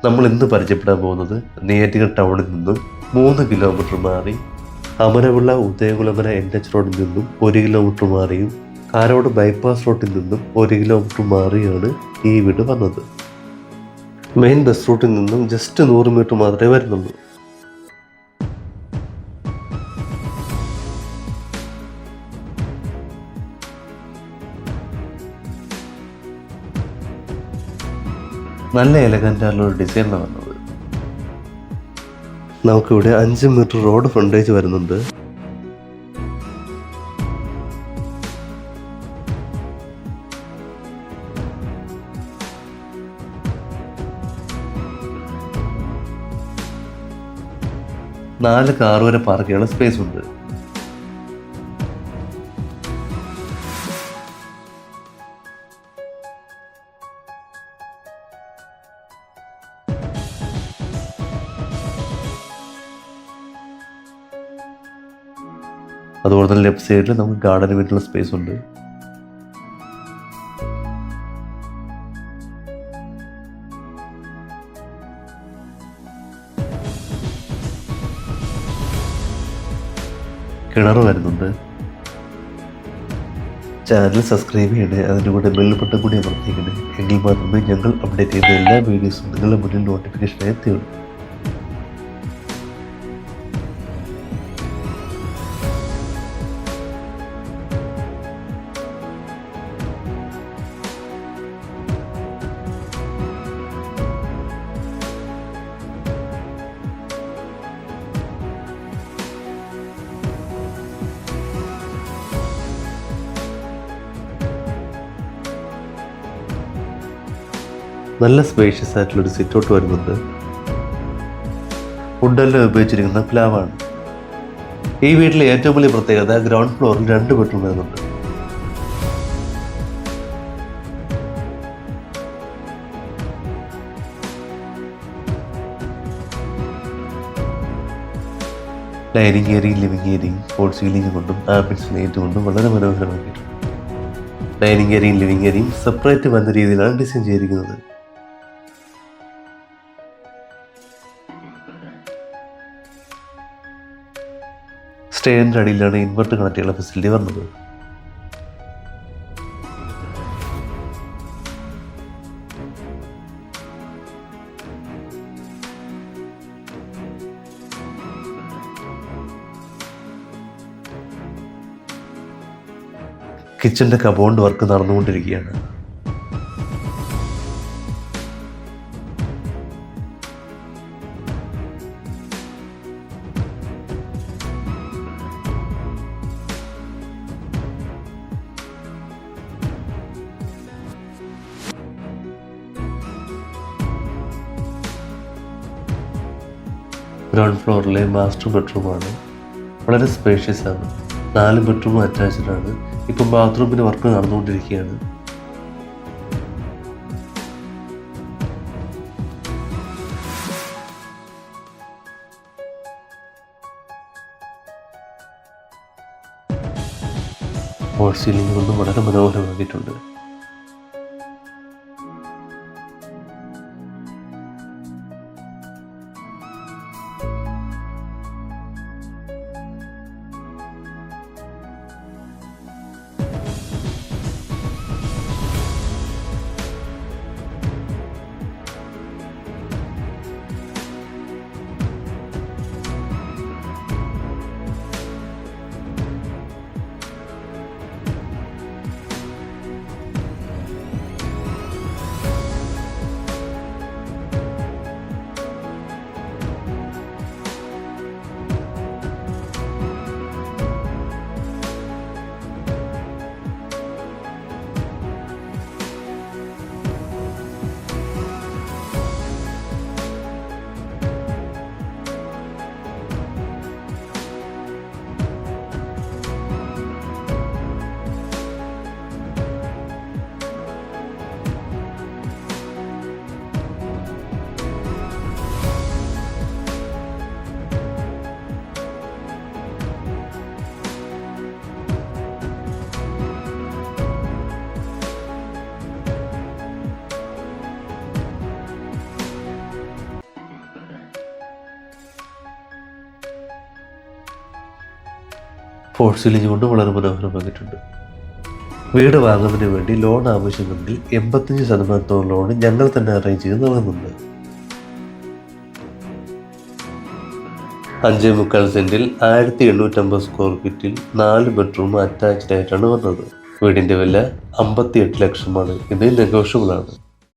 നമ്മൾ ഇന്ന് പരിചയപ്പെടാൻ പോകുന്നത് നെയ്യാറ്റിൻകര ടൗണിൽ നിന്നും 3 കിലോമീറ്റർ മാറി അമരവിള ഉദയകുളങ്ങര NH റോഡിൽ നിന്നും 1 കിലോമീറ്റർ മാറിയും കാരോട് ബൈപ്പാസ് റോഡിൽ നിന്നും 1 കിലോമീറ്റർ മാറിയാണ് ഈ വീട് വന്നത്. മെയിൻ ബസ് റൂട്ടിൽ നിന്നും ജസ്റ്റ് 100 മീറ്റർ മാത്രമേ വരുന്നുള്ളൂ. നല്ല എലഗൻ്റ് ആയിട്ടുള്ള ഒരു ഡിസൈനാണ് വന്നത്. നമുക്കിവിടെ 5 മീറ്റർ റോഡ് ഫ്രണ്ടേജ് വരുന്നുണ്ട്. നാല് കാർ വരെ പാർക്ക് ചെയ്യാനുള്ള സ്പേസ് ഉണ്ട്. അതുപോലെ തന്നെ ലെഫ്റ്റ് സൈഡിൽ നമുക്ക് ഗാർഡന് വേണ്ടിയുള്ള സ്പേസ് ഉണ്ട്. കിണർ വരുന്നുണ്ട്. ചാനൽ സബ്സ്ക്രൈബ് ചെയ്യണേ, അതിൻ്റെ കൂടെ ബെൽ ബട്ടൺ കൂടി അമർത്തിക്കണേ. എങ്കിൽ മാത്രമേ ഞങ്ങൾ അപ്ഡേറ്റ് ചെയ്യുന്ന എല്ലാ വീഡിയോസും നിങ്ങളുടെ മുന്നിൽ നോട്ടിഫിക്കേഷനായി എത്തുകയുള്ളൂ. നല്ല സ്പേഷ്യസ് ആയിട്ടുള്ളൊരു സിറ്റ് ഔട്ട് വരുന്നുണ്ട്. വുഡെല്ലാം ഉപയോഗിച്ചിരിക്കുന്ന പ്ലാവാണ്. ഈ വീട്ടിലെ ഏറ്റവും വലിയ പ്രത്യേകത ഗ്രൗണ്ട് ഫ്ലോറിൽ 2 ബെഡ്റൂം വരുന്നുണ്ട്. ഡൈനിങ് ഏരിയയും ലിവിംഗ് ഏരിയയും ഫോൾ സീലിംഗ് കൊണ്ടും ആംബിയൻസ് ലൈറ്റ് കൊണ്ടും വളരെ മനോഹരമാക്കിയിട്ടുണ്ട്. ഡൈനിങ് ഏരിയയും ലിവിംഗ് ഏരിയയും സെപ്പറേറ്റ് വന്ന രീതിയിലാണ് ഡിസൈൻ ചെയ്തിരിക്കുന്നത്. സ്റ്റേറിൻ്റെ അടിയിലാണ് ഇൻവെർട്ടർ കണക്ട് ചെയ്യാനുള്ള ഫെസിലിറ്റി വരുന്നത്. കിച്ചൻ്റെ കബോർഡ് വർക്ക് നടന്നുകൊണ്ടിരിക്കുകയാണ്. ഗ്രൗണ്ട് ഫ്ലോറിലെ മാസ്റ്റർ ബെഡ്റൂമാണ്. വളരെ സ്പേഷ്യസ് ആണ്. 4 ബെഡ്റൂം അറ്റാച്ച്ഡ് ആണ്. ഇപ്പം ബാത്റൂമിൻ്റെ വർക്ക് നടന്നുകൊണ്ടിരിക്കുകയാണ്. ഫോൾ സീലിംഗ് കൊണ്ടും വളരെ മനോഹരമാക്കിയിട്ടുണ്ട്. ഫോൾ സീലിംഗ് കൊണ്ട് വളരെ മനോഹരമാക്കിയിട്ടുണ്ട്. വീട് വാങ്ങുന്നതിന് വേണ്ടി ലോൺ ആവശ്യമെങ്കിൽ 85% ലോൺ ഞങ്ങൾ തന്നെ അറേഞ്ച് ചെയ്ത് നൽകുന്നുണ്ട്. 5.25 സെന്റിൽ 1850 സ്ക്വയർ ഫീറ്റിൽ 4 ബെഡ്റൂം അറ്റാച്ച്ഡ് ആയിട്ടാണ് വന്നത്. വീടിന്റെ വില 58 ലക്ഷമാണ്. ഇത് നെഗോഷ്യബിൾ ആണ്.